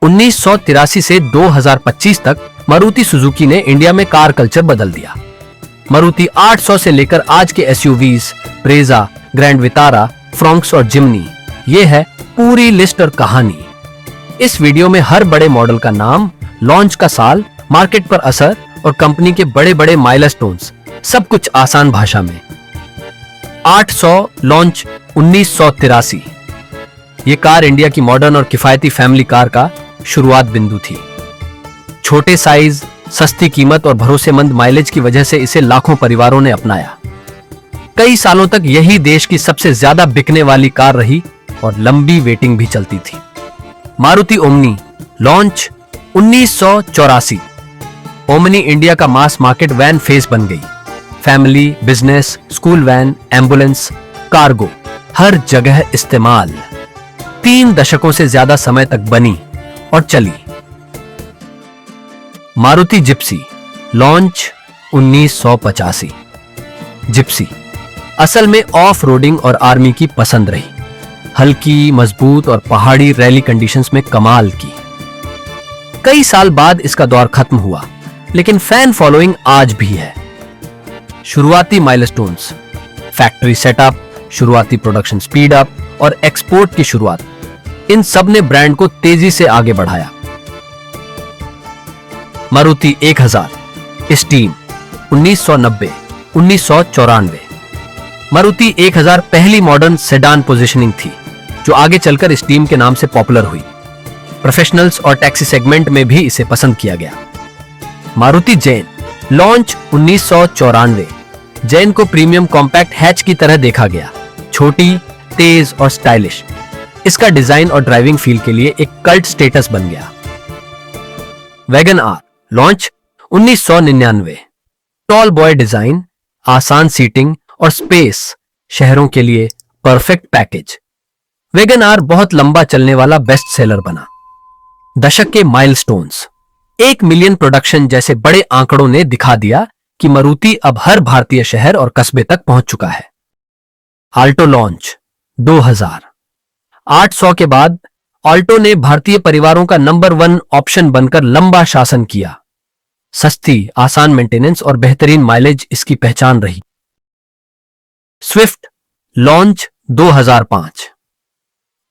1983 से 2025 तक मारुति सुजुकी ने इंडिया में कार कल्चर बदल दिया। मारुति 800 से लेकर आज के SUVs Brezza, grand Vitara, Fronx और जिम्नी, ये है पूरी लिस्ट और कहानी। इस वीडियो में हर बड़े मॉडल का नाम, लॉन्च का साल, मार्केट पर असर और कंपनी के बड़े बड़े माइलस्टोन्स, सब कुछ आसान भाषा में। 800 लॉन्च 1983। ये कार इंडिया की मॉडर्न और किफायती फैमिली कार का शुरुआत बिंदु थी। छोटे साइज, सस्ती कीमत और भरोसेमंद माइलेज की वजह से इसे लाखों परिवारों ने अपनाया। कई सालों तक यही देश की सबसे ज्यादा बिकने वाली कार रही और लंबी वेटिंग भी चलती थी। Maruti Omni launch 1984। Omni India का मास मार्केट वैन फेस बन गई। Family, business, school van, ambulance, cargo, हर जगह इस्तेमाल। 3 दशकों से ज्यादा समय तक बनी और चली। Maruti Gypsy launch 1985। जिप्सी असल में ऑफ रोडिंग और आर्मी की पसंद रही। हल्की, मजबूत और पहाड़ी रैली कंडीशंस में कमाल की। कई साल बाद इसका दौर खत्म हुआ, लेकिन फैन फॉलोइंग आज भी है। शुरुआती माइलस्टोन्स, फैक्ट्री सेटअप, शुरुआती प्रोडक्शन स्पीड अप और एक्सपोर्ट की शुरुआत, इन सब ने ब्रांड को तेजी से आगे बढ़ाया। मारुति 1000 स्टीम 1990, 1994। मारुति 1000 पहली मॉडर्न सेडान पोजीशनिंग थी, जो आगे चलकर स्टीम के नाम से पॉपुलर हुई। प्रोफेशनल्स और टैक्सी सेगमेंट में भी इसे पसंद किया गया। मारुति जैन लॉन्च 1994। जैन को प्रीमियम कॉम्पैक्ट हैच की तरह देखा गया, छोटी, तेज और स्टाइलिश। इसका डिजाइन और ड्राइविंग फील के लिए एक कल्ट स्टेटस बन गया। Wagon R launch 1999। Tall boy design, आसान सीटिंग और स्पेस, शहरों के लिए परफेक्ट पैकेज। वैगन आर बहुत लंबा चलने वाला बेस्ट सेलर बना। दशक के माइलस्टोन्स, 1 मिलियन प्रोडक्शन जैसे बड़े आंकड़ों ने दिखा दिया कि मारुति अब हर भारतीय शहर और कस्बे तक पहुंच चुका है। Alto launch 2000। 800 के बाद ऑल्टो ने भारतीय परिवारों का नंबर 1 ऑप्शन बनकर लंबा शासन किया। सस्ती, आसान मेंटेनेंस और बेहतरीन माइलेज इसकी पहचान रही। Swift launch 2005।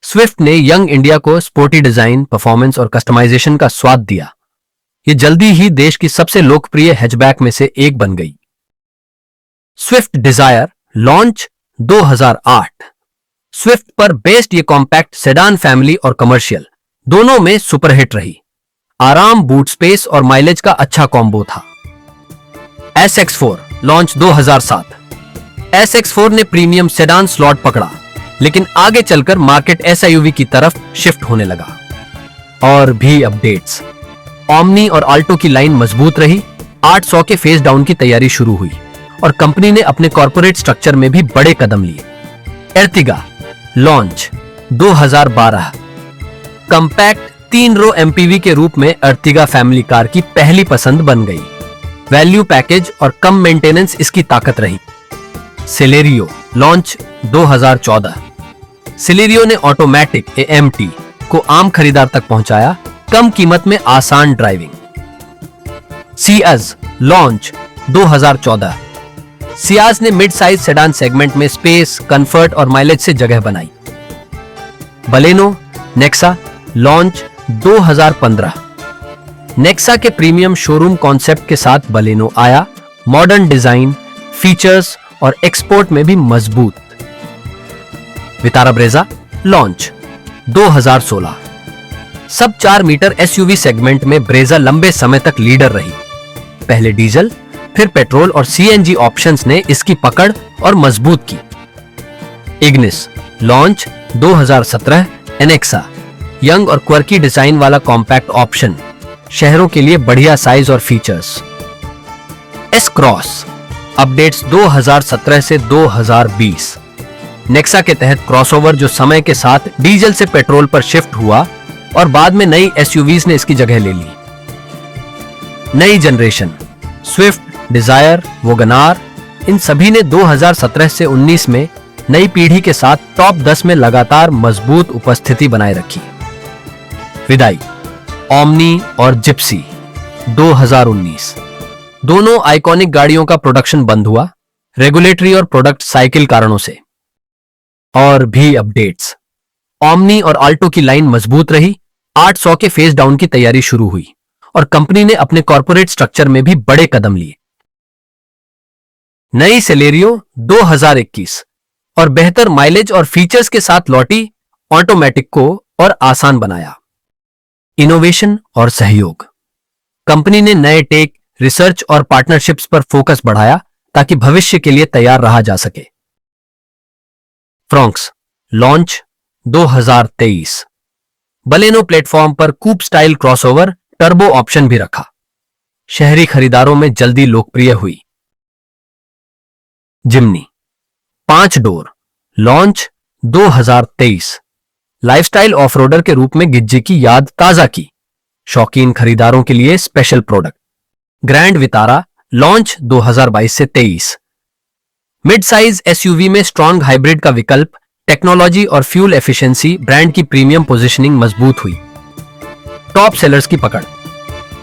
स्विफ्ट ने यंग इंडिया को स्पोर्टी डिजाइन, परफॉर्मेंस और कस्टमाइजेशन का स्वाद दिया। ये जल्दी ही देश की सबसे लोकप्रिय हैचबैक में से एक बन गई। Swift Dzire launch 2008। स्विफ्ट पर बेस्ड ये कॉम्पैक्ट सेडान फैमिली और कमर्शियल दोनों में सुपरहिट रही। आराम, बूट स्पेस और माइलेज का अच्छा कॉम्बो था। SX4 launch 2007। SX4 ने प्रीमियम सेडान स्लॉट पकड़ा, लेकिन आगे चलकर मार्केट SUV की तरफ शिफ्ट होने लगा। और भी अपडेट्स। ओमनी और आल्टो की लाइन मजबूत रही। 800 के फेज डाउन की तैयारी शुरू हुई और कंपनी ने अपने कॉर्पोरेट स्ट्रक्चर में भी बड़े कदम लिए। Ertiga launch 2012। कंपैक्ट 3 रो MPV के रूप में एर्टिगा फैमिली कार की पहली पसंद बन गई। वैल्यू पैकेज और कम मेंटेनेंस इसकी ताकत रही। Celerio launch 2014। सिलेरियो ने ऑटोमेटिक AMT को आम खरीदार तक पहुंचाया, कम कीमत में आसान ड्राइविंग। Ciaz launch 2014। सियाज ने मिड साइज सेडान सेगमेंट में स्पेस, कंफर्ट और माइलेज से जगह बनाई। Baleno Nexa launch 2015। नेक्सा के प्रीमियम शोरूम कॉन्सेप्ट के साथ बलेनो आया। मॉडर्न डिजाइन, फीचर्स और एक्सपोर्ट में भी मजबूत। Vitara Brezza launch 2016। सब 4 मीटर SUV सेगमेंट में ब्रेजा लंबे समय तक लीडर रही। पहले डीजल, फिर पेट्रोल और CNG ऑप्शंस ने इसकी पकड़ और मजबूत की। Ignis launch 2017। एनेक्सा यंग और क्वर्की डिजाइन वाला कॉम्पैक्ट ऑप्शन, शहरों के लिए बढ़िया साइज और फीचर्स। एस क्रॉस अपडेट्स 2017 से 2020। नेक्सा के तहत क्रॉसओवर जो समय के साथ डीजल से पेट्रोल पर शिफ्ट हुआ और बाद में नई SUVs ने इसकी जगह ले ली। नई जनरेशन स्विफ्ट, डिजायर, वोगनार, इन सभी ने 2017 से 19 में नई पीढ़ी के साथ टॉप 10 में लगातार मजबूत उपस्थिति बनाए रखी। विदाई ओमनी और जिप्सी 2019। दोनों आइकॉनिक गाड़ियों का प्रोडक्शन बंद हुआ, रेगुलेटरी और प्रोडक्ट साइकिल कारणों से। और भी अपडेट्स। ओमनी और आल्टो की लाइन मजबूत रही, 800 के फेज डाउन की तैयारी शुरू हुई और कंपनी ने अपने कॉर्पोरेट स्ट्रक्चर में भी बड़े कदम लिए। नई सेलेरियो 2021 और बेहतर माइलेज और फीचर्स के साथ लौटी, ऑटोमेटिक को और आसान बनाया। इनोवेशन और सहयोग। कंपनी ने नए टेक, रिसर्च और पार्टनरशिप्स पर फोकस बढ़ाया ताकि भविष्य के लिए तैयार रहा जा सके। Fronx launch 2023। बलेनो प्लेटफॉर्म पर कूप स्टाइल क्रॉसओवर टर्बो ऑप्शन भी रखा। शहरी खरीदारों में जल्दी लोकप्रिय हुई। Jimny 5 door launch 2023। Lifestyle off-roader के रूप में गिज्जे की याद ताजा की। शौकीन खरीदारों के लिए special product. Grand Vitara launch 2022 से 23। मिड साइज एसयूवी में स्ट्रॉन्ग हाइब्रिड का विकल्प, टेक्नोलॉजी और फ्यूल एफिशिएंसी ब्रांड की प्रीमियम पोजीशनिंग मजबूत हुई। टॉप सेलर्स की पकड़।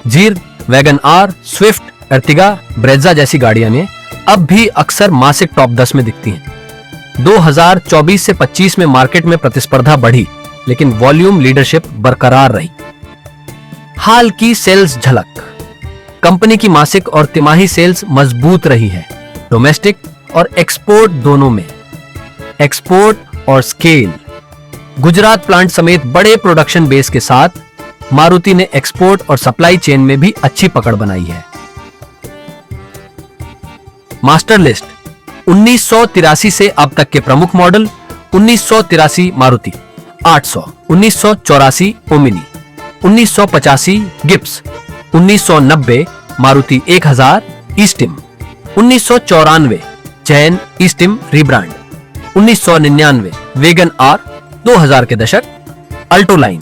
जीर, Wagon R, Swift, Ertiga, Brezza जैसी गाड़ियां ने अब भी अक्सर मासिक टॉप 10 में दिखती हैं। 2024 से 25 में मार्केट में प्रतिस्पर्धा बढ़ी, लेकिन वॉल्यूम लीडरशिप बरकरार रही। हाल की सेल्स झलक। कंपनी की मासिक और तिमाही सेल्स मजबूत रही है, डोमेस्टिक और एक्सपोर्ट दोनों में। एक्सपोर्ट और स्केल। गुजरात प्लांट समेत बड़े प्रोडक्शन बेस के साथ मारुति ने एक्सपोर्ट और सप्लाई चेन में भी अच्छी पकड़ बनाई है। Master list. 1983 से अब तक के प्रमुख model. 1983 Maruti 800, 1984 Omni, 1985 Gypsy, 1990 Maruti 1000 Esteem, 1994 Zen Esteem rebrand, 1999 Wagon R, 2000 के दशक Alto line,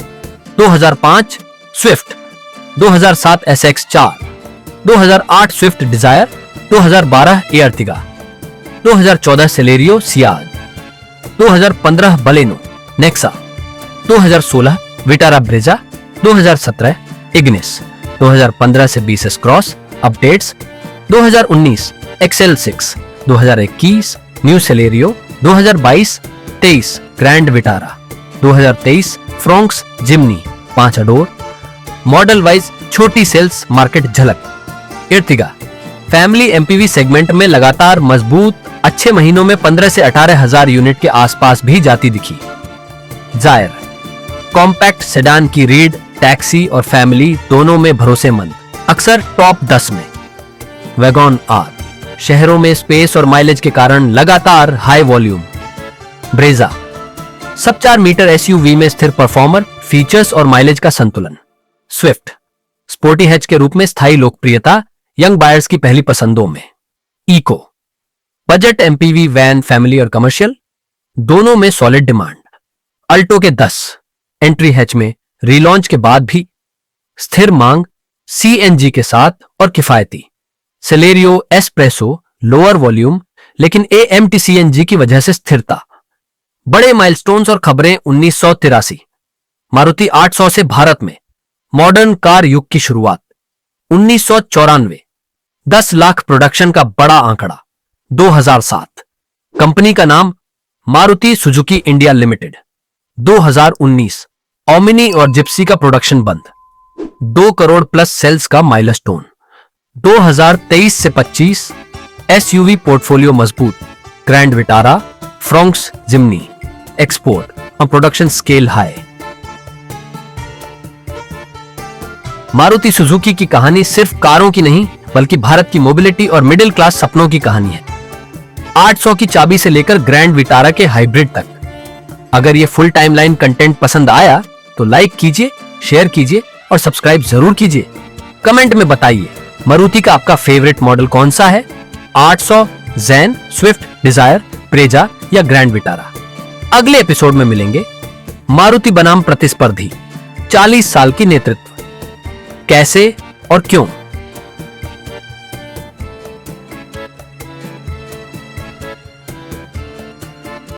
2005 Swift, 2007 SX4, 2008 Swift Dzire, 2012 Ertiga, 2014 Celerio Ciaz, 2015 Baleno Nexa, 2016 Vitara Brezza, 2017 Ignis, 2015 से 20 cross updates, 2019 XL6, 2021 new Celerio, 2022-23 Grand Vitara, 2023 Fronx Jimny 5 door. Model wise छोटी sales market झलक। Ertiga family MPV segment में लगातार मजबूत, अच्छे महीनों में 15 से 18 हजार यूनिट के आसपास भी जाती दिखी। जायर कॉम्पैक्ट सेडान की रीड, टैक्सी और फैमिली दोनों में भरोसेमंद, अक्सर टॉप 10 में। वैगन आर शहरों में स्पेस और माइलेज के कारण लगातार हाई वॉल्यूम। ब्रेजा सब 4 मीटर एसयूवी में स्थिर परफॉर्मर, फीचर्स और माइलेज का संतुलन। स्विफ्ट स्पोर्टी हैच के रूप में स्थायी लोकप्रियता, यंग बायर्स की पहली पसंदों में। Eeco budget MPV, van, family और कमर्शियल दोनों में सॉलिड डिमांड। अल्टो के 10 एंट्री हैच में रीलॉन्च के बाद भी स्थिर मांग, सीएनजी के साथ और किफायती। सेलेरियो एस्प्रेसो लोअर वॉल्यूम, लेकिन एएमटी सीएनजी की वजह से स्थिरता। बड़े माइलस्टोन्स और खबरें। 1983 मारुति 800 से भारत में मॉडर्न कार युग की शुरुआत। 1994 10 लाख प्रोडक्शन का बड़ा आंकड़ा। 2007 कंपनी का नाम Maruti Suzuki India limited. 2019 Omni और जिप्सी का प्रोडक्शन बंद। 2 करोड़ प्लस सेल्स का माइलस्टोन। 2023 से 25 एसयूवी पोर्टफोलियो मजबूत। Grand Vitara, Fronx Jimny, export और production scale high. Maruti Suzuki की कहानी सिर्फ कारों की नहीं, बल्कि भारत की मोबिलिटी और मिडिल क्लास सपनों की कहानी है। 800 की चाबी से लेकर ग्रैंड विटारा के हाइब्रिड तक। अगर ये फुल टाइमलाइन कंटेंट पसंद आया तो लाइक कीजिए, शेयर कीजिए और सब्सक्राइब जरूर कीजिए। कमेंट में बताइए मारुति का आपका फेवरेट मॉडल कौन सा है, 800, जैन, स्विफ्ट डिजायर, ब्रेजा या ग्रैंड विटारा। अगले एपिसोड में मिलेंगे। मारुति बनाम प्रतिस्पर्धी, 40 साल की नेतृत्व, कैसे और क्यों।